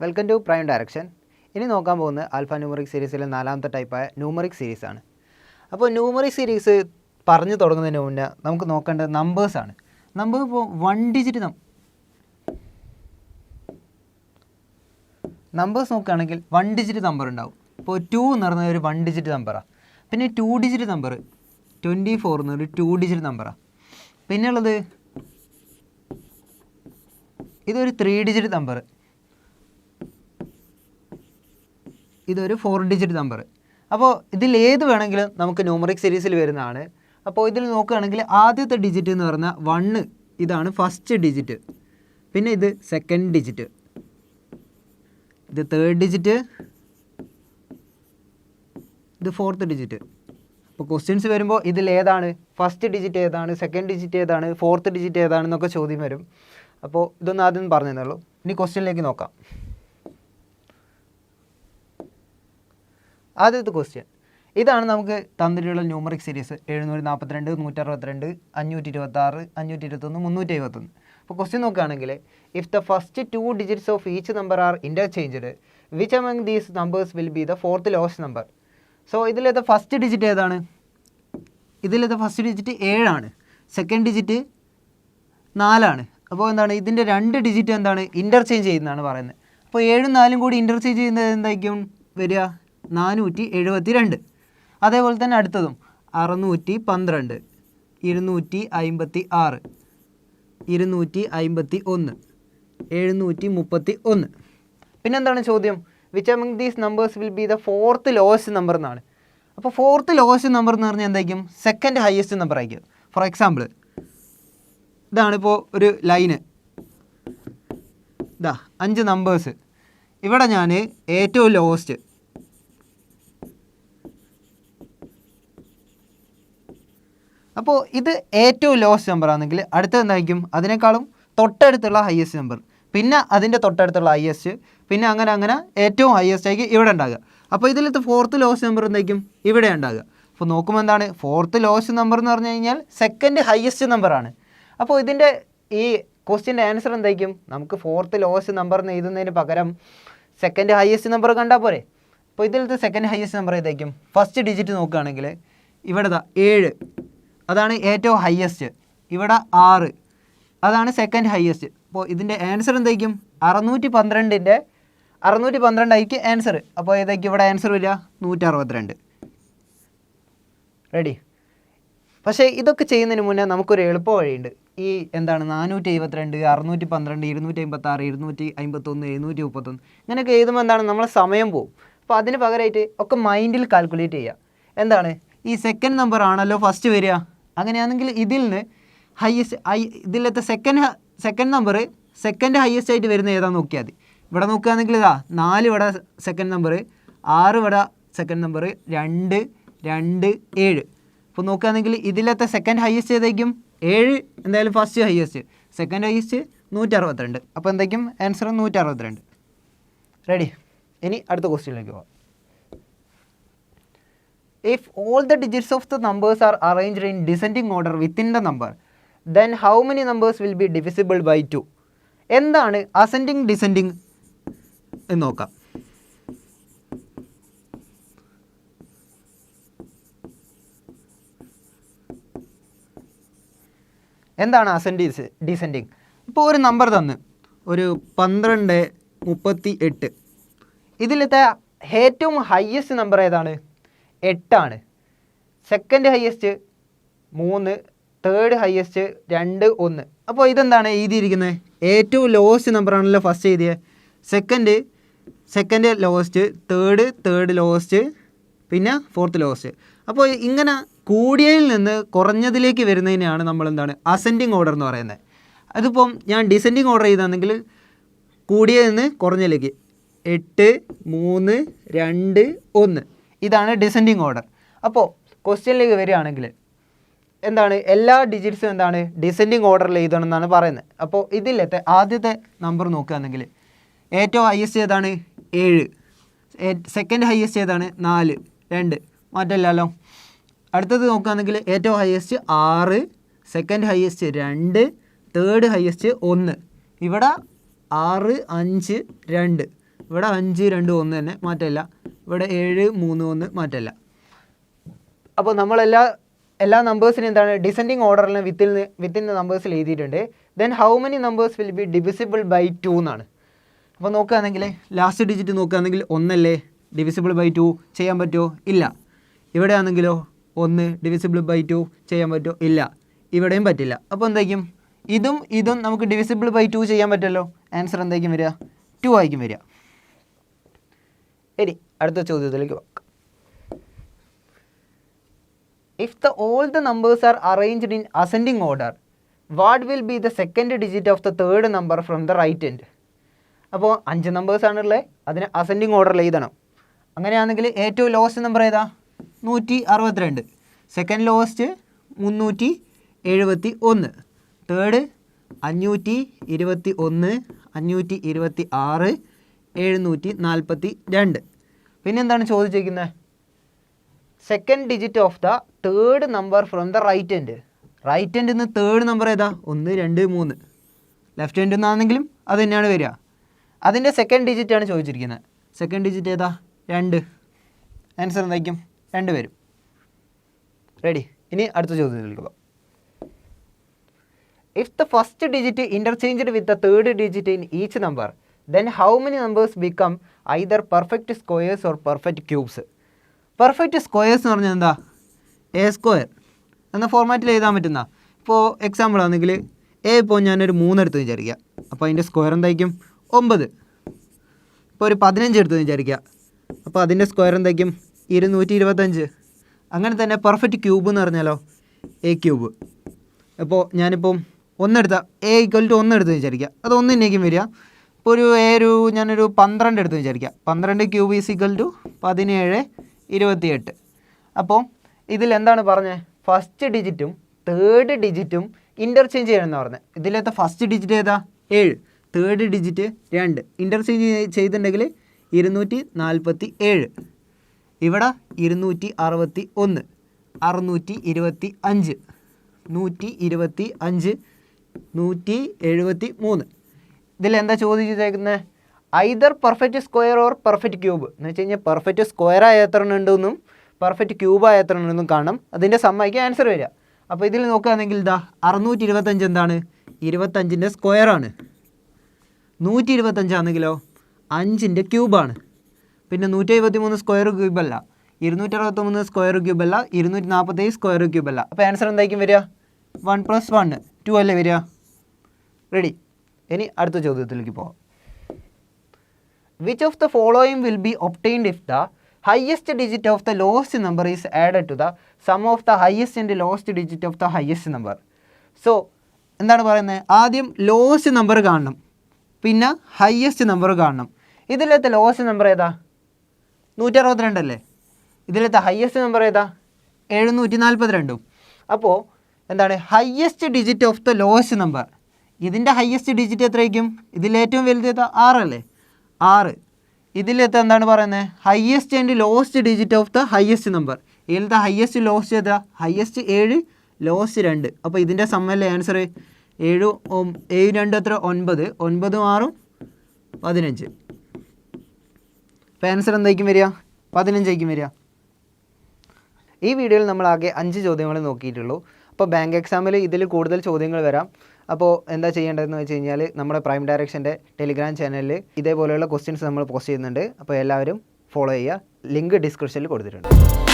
Welcome to prime direction. ഇനി നോക്കാൻ പോകുന്നത് ആൽഫ ന്യൂമറിക് സീരീസിലെ 4ാമത്തെ ടൈപ്പായ ന്യൂമറിക് സീരീസാണ്. അപ്പോൾ ന്യൂമറിക് സീരീസ് പറഞ്ഞു തുടങ്ങുന്നതിന് മുന്നേ നമുക്ക് നോക്കേണ്ടത് നമ്പേഴ്സാണ്. നമ്പർ ഇപ്പോൾ 1 ഡിജിറ്റ് നമ്പേഴ്സ് നോക്കുകയാണെങ്കിൽ 1 ഡിജിറ്റ് നമ്പർ ഉണ്ടാവും. ഇപ്പോൾ 2 എന്ന് പറഞ്ഞ ഒരു 1 ഡിജിറ്റ് നമ്പറാണ്. പിന്നെ 2 ഡിജിറ്റ് നമ്പർ 24 എന്നൊരു 2 ഡിജിറ്റ് നമ്പറാണ്. പിന്നെ ഉള്ളത് ഇതൊരു 3 ഡിജിറ്റ് നമ്പർ, ഇതൊരു 4 ഡിജിറ്റ് നമ്പർ. അപ്പോൾ ഇതിൽ ഏത് വേണമെങ്കിലും നമുക്ക് ന്യൂമറിക് സീരീസിൽ വരുന്നതാണ്. അപ്പോൾ ഇതിൽ നോക്കുകയാണെങ്കിൽ ആദ്യത്തെ ഡിജിറ്റ് എന്ന് പറഞ്ഞാൽ 1, ഇതാണ് ഫസ്റ്റ് ഡിജിറ്റ്. പിന്നെ ഇത് സെക്കൻഡ് ഡിജിറ്റ്, ഇത് തേർഡ് ഡിജിറ്റ്, ഇത് ഫോർത്ത് ഡിജിറ്റ്. അപ്പോൾ ക്വസ്റ്റ്യൻസ് വരുമ്പോൾ ഇതിൽ ഏതാണ് ഫസ്റ്റ് ഡിജിറ്റ്, ഏതാണ് സെക്കൻഡ് ഡിജിറ്റ്, ഏതാണ് ഫോർത്ത് ഡിജിറ്റ്, ഏതാണെന്നൊക്കെ ചോദ്യം വരും. അപ്പോൾ ഇതൊന്നും ആദ്യം പറഞ്ഞു തന്നുള്ളൂ. ഇനി ക്വസ്റ്റ്യനിലേക്ക് നോക്കാം. ആദ്യത്തെ ക്വസ്റ്റ്യൻ ഇതാണ് നമുക്ക് തന്നിട്ടുള്ള ന്യൂമറിക് സീരീസ് 742, 162, 526, 521, 371. അപ്പോൾ ക്വസ്റ്റ്യൻ നോക്കുകയാണെങ്കിൽ if the first 2 digits of each number are interchanged which among these numbers will be the fourth lowest number. So ഇതിലത്തെ ഫസ്റ്റ് ഡിജിറ്റ് ഏതാണ്? ഇതിലത്തെ ഫസ്റ്റ് ഡിജിറ്റ് 7 ആണ്, സെക്കൻഡ് ഡിജിറ്റ് 4 ആണ്. അപ്പോൾ എന്താണ് ഇതിൻ്റെ 2 ഡിജിറ്റ് എന്താണ് ഇൻ്റർചേഞ്ച് ചെയ്യുന്നതാണ് പറയുന്നത്. അപ്പോൾ 7ഉം 4ഉം കൂടി ഇൻ്റർചേഞ്ച് ചെയ്യുന്നത് എന്തായിരിക്കും വരിക? 472. അതേപോലെ തന്നെ അടുത്തതും 612, 256, 251, 731. പിന്നെന്താണ് ചോദ്യം? Which among these numbers will be the fourth lowest number എന്നാണ്. അപ്പോൾ ഫോർത്ത് ലോവസ്റ്റ് നമ്പർ എന്ന് പറഞ്ഞാൽ എന്തായിരിക്കും? സെക്കൻഡ് ഹയസ്റ്റ് നമ്പർ ആയിരിക്കും. ഫോർ എക്സാമ്പിൾ ഇതാണിപ്പോൾ ഒരു ലൈന്, ഇതാ 5 നമ്പേഴ്സ്. ഇവിടെ ഞാൻ ഏറ്റവും ലോവസ്റ്റ്, അപ്പോൾ ഇത് ഏറ്റവും ലോവസ്റ്റ് നമ്പർ ആണെങ്കിൽ അടുത്തത് എന്തായിരിക്കും? അതിനേക്കാളും തൊട്ടടുത്തുള്ള ഹയസ്റ്റ് നമ്പർ, പിന്നെ അതിൻ്റെ തൊട്ടടുത്തുള്ള ഹയസ്റ്റ്, പിന്നെ അങ്ങനെ ഏറ്റവും ഹയസ്റ്റ് ആയിരിക്കും ഇവിടെ ഉണ്ടാകുക. അപ്പോൾ ഇതിലത്തെ ഫോർത്ത് ലോവസ്റ്റ് നമ്പർ എന്തായിരിക്കും? ഇവിടെ ഉണ്ടാകുക. അപ്പോൾ നോക്കുമ്പോൾ എന്താണ് ഫോർത്ത് ലോവസ്റ്റ് നമ്പർ എന്ന് പറഞ്ഞു കഴിഞ്ഞാൽ സെക്കൻഡ് ഹയസ്റ്റ് നമ്പറാണ്. അപ്പോൾ ഇതിൻ്റെ ഈ ക്വസ്റ്റ്യൻ്റെ ആൻസർ എന്തായിരിക്കും? നമുക്ക് ഫോർത്ത് ലോവസ്റ്റ് നമ്പർ എന്ന് എഴുതുന്നതിന് പകരം സെക്കൻഡ് ഹയസ്റ്റ് നമ്പർ കണ്ടാൽ പോരെ. അപ്പോൾ ഇതിലത്തെ സെക്കൻഡ് ഹയസ്റ്റ് നമ്പർ ഏതായിരിക്കും? ഫസ്റ്റ് ഡിജിറ്റ് നോക്കുകയാണെങ്കിൽ ഇവിടെ 7, അതാണ് ഏറ്റവും ഹയസ്റ്റ്. ഇവിടെ 6, അതാണ് സെക്കൻഡ് ഹയസ്റ്റ്. അപ്പോൾ ഇതിൻ്റെ ആൻസർ എന്തായിരിക്കും? 612 ആയിരിക്കും ആൻസർ. അപ്പോൾ ഏതായിരിക്കും ഇവിടെ ആൻസർ വരിക? 162. റെഡി? പക്ഷേ ഇതൊക്കെ ചെയ്യുന്നതിന് മുന്നേ നമുക്കൊരു എളുപ്പ വഴിയുണ്ട്. ഈ എന്താണ് 472, 612, 256, 251, 731 ഇങ്ങനെയൊക്കെ എഴുതുമ്പോൾ എന്താണ് നമ്മളെ സമയം പോവും. അപ്പോൾ അതിന് പകരമായിട്ട് ഒക്കെ മൈൻഡിൽ കാൽക്കുലേറ്റ് ചെയ്യുക. എന്താണ് ഈ സെക്കൻഡ് നമ്പർ ആണല്ലോ ഫസ്റ്റ് വരിക, അങ്ങനെയാണെങ്കിൽ ഇതിൽ നിന്ന് ഇതിലത്തെ സെക്കൻഡ് നമ്പർ സെക്കൻഡ് ഹയസ്റ്റ് ആയിട്ട് വരുന്ന ഏതാണെന്ന് നോക്കിയാൽ മതി. ഇവിടെ നോക്കുകയാണെങ്കിൽ 4 ഇവിടെ സെക്കൻഡ് നമ്പർ, 6 ഇവിടെ സെക്കൻഡ് നമ്പർ, 2, 2, 7. അപ്പോൾ നോക്കുകയാണെങ്കിൽ ഇതിലത്തെ സെക്കൻഡ് ഹയസ്റ്റ് ഏതായിരിക്കും? 7 എന്തായാലും ഫസ്റ്റ് ഹയസ്റ്റ്, സെക്കൻഡ് ഹയസ്റ്റ് 162. അപ്പോൾ എന്തായിരിക്കും ആൻസർ? 162. റെഡി? ഇനി അടുത്ത ക്വസ്റ്റ്യനിലേക്ക് പോകാം. If all the digits of the numbers are arranged in descending order within the number, then how many numbers will be divisible by 2? എന്താണ് ascending descending എന്ന് നോക്കാം. എന്താണ് അസെൻഡിങ് ഡിസെൻഡിങ്? ഇപ്പോൾ ഒരു നമ്പർ തന്ന് ഒരു 1238, ഇതിലത്തെ ഏറ്റവും ഹയസ്റ്റ് നമ്പർ ഏതാണ്? 8 ആണ്. Second highest 3, third highest 2, 1. അപ്പോൾ ഇതെന്താണ് എഴുതിയിരിക്കുന്നത്? ഏറ്റവും ലോവസ്റ്റ് നമ്പറാണല്ലോ ഫസ്റ്റ് എഴുതിയത്. സെക്കൻഡ് ലോവസ്റ്റ്, തേർഡ് ലോവസ്റ്റ്, പിന്നെ ഫോർത്ത് ലോവസ്റ്റ്. അപ്പോൾ ഇങ്ങനെ കൂടിയതിൽ നിന്ന് കുറഞ്ഞതിലേക്ക് വരുന്നതിനെയാണ് നമ്മൾ എന്താണ് അസെൻഡിങ് ഓർഡർ എന്ന് പറയുന്നത്. അതിപ്പം ഞാൻ ഡിസെൻഡിങ് ഓർഡർ ചെയ്താണെങ്കിൽ കൂടിയതിൽ നിന്ന് കുറഞ്ഞതിലേക്ക് 8, 3, 2, 1 ഇതാണ് ഡിസെൻഡിങ് ഓർഡർ. അപ്പോൾ ക്വസ്റ്റ്യനിലേക്ക് വരികയാണെങ്കിൽ എന്താണ് എല്ലാ ഡിജിറ്റ്സും എന്താണ് ഡിസെൻഡിങ് ഓർഡറിൽ എഴുതണം എന്നാണ് പറയുന്നത്. അപ്പോൾ ഇതിലത്തെ ആദ്യത്തെ നമ്പർ നോക്കുകയാണെങ്കിൽ ഏറ്റവും ഹയസ്റ്റ് ഏതാണ്? 7. സെക്കൻഡ് ഹയസ്റ്റ് ഏതാണ്? 4, 2 മാറ്റമില്ലല്ലോ. അടുത്തത് നോക്കുകയാണെങ്കിൽ ഏറ്റവും highest 6, second highest 2, third highest 1. ഇവിടെ 6, 5, 2 ഇവിടെ 5 2 1 തന്നെ മാറ്റമില്ല. ഇവിടെ 7 3 1 മാറ്റമില്ല. അപ്പോൾ എല്ലാ നമ്പേഴ്സിനും എന്താണ് ഡിസെൻഡിങ് ഓർഡറിൽ വിത്തിൻ ദ നമ്പേഴ്സിൽ എഴുതിയിട്ടുണ്ട്. Then how many numbers will be divisible by 2 എന്നാണ്. അപ്പോൾ നോക്കുകയാണെങ്കിൽ ലാസ്റ്റ് ഡിജിറ്റ് നോക്കുകയാണെങ്കിൽ 1 അല്ലേ, ഡിവിസിബിൾ ബൈ 2 ചെയ്യാൻ പറ്റുമോ? ഇല്ല. ഇവിടെ ആണെങ്കിലോ 1 ഡിവിസിബിൾ ബൈ 2 ചെയ്യാൻ പറ്റുമോ? ഇല്ല. ഇവിടെയും പറ്റില്ല. അപ്പോൾ എന്തായിരിക്കും? ഇതും നമുക്ക് ഡിവിസിബിൾ ബൈ 2 ചെയ്യാൻ പറ്റുമല്ലോ. ആൻസർ എന്തായിരിക്കും വരിക? 2 ആയിരിക്കും വരിക. ഇനി അടുത്ത ചോദ്യത്തിലേക്ക് പോകാം. If all the numbers are arranged in ascending order, what will be the second digit of the third number from the right end? അപ്പോൾ 5 നമ്പേഴ്സ് ആണുള്ളത്, അതിന് അസെൻഡിങ് ഓർഡറിൽ എഴുതണം. അങ്ങനെയാണെങ്കിൽ ഏറ്റവും ലോവസ്റ്റ് നമ്പർ ഏതാ? 162. Second lowest 371. തേർഡ് 521, 526, 742. പിന്നെന്താണ് ചോദിച്ചിരിക്കുന്നത്? Second digit of the third number from the right end. Right എൻഡിൽ നിന്ന് തേർഡ് നമ്പർ ഏതാ? 1 2 3. ലെഫ്റ്റ് എൻഡിൽ നിന്നാണെങ്കിലും അത് തന്നെയാണ് വരിക. അതിൻ്റെ സെക്കൻഡ് ഡിജിറ്റാണ് ചോദിച്ചിരിക്കുന്നത്. സെക്കൻഡ് ഡിജിറ്റ് ഏതാ? 2. ആൻസർ എന്തായിരിക്കും? 2 വരും. റെഡി? ഇനി അടുത്ത ചോദ്യത്തിലേക്ക് പോകാം. If the first digit interchanged with the third digit in each number, then how many numbers become either perfect squares or perfect cubes? Perfect squares എന്ന് പറഞ്ഞാൽ എന്താ? എ സ്ക്വയർ എന്ന ഫോർമാറ്റിൽ എഴുതാൻ പറ്റുന്ന. ഇപ്പോൾ എക്സാമ്പിൾ ആണെങ്കിൽ ഇപ്പോൾ ഞാനൊരു 3 എടുത്ത് വിചാരിക്കുക. അപ്പോൾ അതിൻ്റെ സ്ക്വയർ എന്തായിരിക്കും? 9. ഇപ്പോൾ ഒരു 15 എടുത്ത് വിചാരിക്കുക. അപ്പോൾ അതിൻ്റെ സ്ക്വയർ എന്തായിരിക്കും? 225. അങ്ങനെ തന്നെ പെർഫെക്റ്റ് ക്യൂബ് എന്ന് പറഞ്ഞാലോ എ ക്യൂബ്. അപ്പോൾ ഞാനിപ്പം 1 എടുത്താൽ എ ഈക്വൽ ടു 1 എടുത്ത് വിചാരിക്കുക. അത് 1 തന്നെയായിരിക്കും വരിക. ഇപ്പോൾ ഞാനൊരു 12 എടുത്ത് വിചാരിക്കുക. 12 ക്യൂബ് ഈസ് ഈക്വൽ ടു 17 28. അപ്പോൾ ഇതിൽ എന്താണ് പറഞ്ഞത്? ഫസ്റ്റ് ഡിജിറ്റും തേർഡ് ഡിജിറ്റും ഇൻ്റർചേഞ്ച് ചെയ്യണമെന്ന് പറഞ്ഞത്. ഇതിലത്തെ ഫസ്റ്റ് ഡിജിറ്റ് ഏതാ? 7. Third digit 2. ഇൻ്റർചേഞ്ച് ചെയ്തിട്ടുണ്ടെങ്കിൽ 247. ഇവിടെ 261, 625, 125, 173. ഇതിലെന്താ ചോദിച്ചേക്കുന്നത്? Either perfect square or perfect cube എന്ന് വെച്ച് കഴിഞ്ഞാൽ പെർഫെക്റ്റ് സ്ക്വയറായ എത്ര ഉണ്ടെന്നും പെർഫെക്റ്റ് ക്യൂബായ എത്ര ഉണ്ടെന്നും കാണണം. അതിൻ്റെ സമ്മയ്ക്ക് ആൻസർ വരിക. അപ്പോൾ ഇതിൽ നോക്കുകയാണെങ്കിൽ 625 എന്താണ്? 25ൻ്റെ സ്ക്വയറാണ്. 125 ആണെങ്കിലോ 5ൻ്റെ ക്യൂബാണ്. പിന്നെ 173 സ്ക്വയർ ക്യൂബല്ല, 263 സ്ക്വയർ ക്യൂബല്ല, 247 സ്ക്വയർ ക്യൂബല്ല. അപ്പോൾ ആൻസർ എന്തായിരിക്കും വരിക? 1 + 1 2 അല്ലേ വരിക? റെഡി? ഇനി അടുത്ത ചോദ്യത്തിലേക്ക് പോകാം. Which of the following will be obtained if the highest digit of the lowest number is added to the sum of the highest and lowest digit of the highest number? So എന്താണ് പറയുന്നത്? ആദ്യം lowest number കാണണം, പിന്നെ highest number കാണണം. ഇതിലത്തെ lowest number ഏതാ? 162 അല്ലേ? ഇതിലത്തെ ഹയസ്റ്റ് നമ്പർ ഏതാ? 742. അപ്പോൾ എന്താണ് highest digit of the lowest number? ഇതിൻ്റെ ഹയസ്റ്റ് ഡിജിറ്റ് എത്രയായിരിക്കും? ഇതിലേറ്റവും വലുത് ഏതാ? 6 അല്ലേ? 6. ഇതിലത്തെ എന്താണ് പറയുന്നത്? Highest and lowest digit of the highest number. ഇതിലത്തെ ഹയസ്റ്റ് ലോവസ്റ്റ് ഏതാ? Highest 7, lowest 2. അപ്പോൾ ഇതിൻ്റെ സമ്മല്ലേ ആൻസർ? 7 2 എത്ര? 9. 9 6 15. അപ്പോൾ ആൻസർ എന്തായിരിക്കും വരിക? 15 ആയിരിക്കും വരിക. ഈ വീഡിയോയിൽ നമ്മൾ ആകെ 5 ചോദ്യങ്ങൾ നോക്കിയിട്ടുള്ളൂ. അപ്പോൾ ബാങ്ക് എക്സാമിൽ ഇതിൽ കൂടുതൽ ചോദ്യങ്ങൾ വരാം. അപ്പോൾ എന്താ ചെയ്യേണ്ടതെന്ന് വെച്ച് കഴിഞ്ഞാൽ നമ്മുടെ പ്രൈം ഡയറക്ഷൻ്റെ ടെലിഗ്രാം ചാനലിൽ ഇതേപോലെയുള്ള ക്വസ്റ്റ്യൻസ് നമ്മൾ പോസ്റ്റ് ചെയ്യുന്നുണ്ട്. അപ്പോൾ എല്ലാവരും ഫോളോ ചെയ്യുക. ലിങ്ക് ഡിസ്ക്രിപ്ഷനിൽ കൊടുത്തിട്ടുണ്ട്.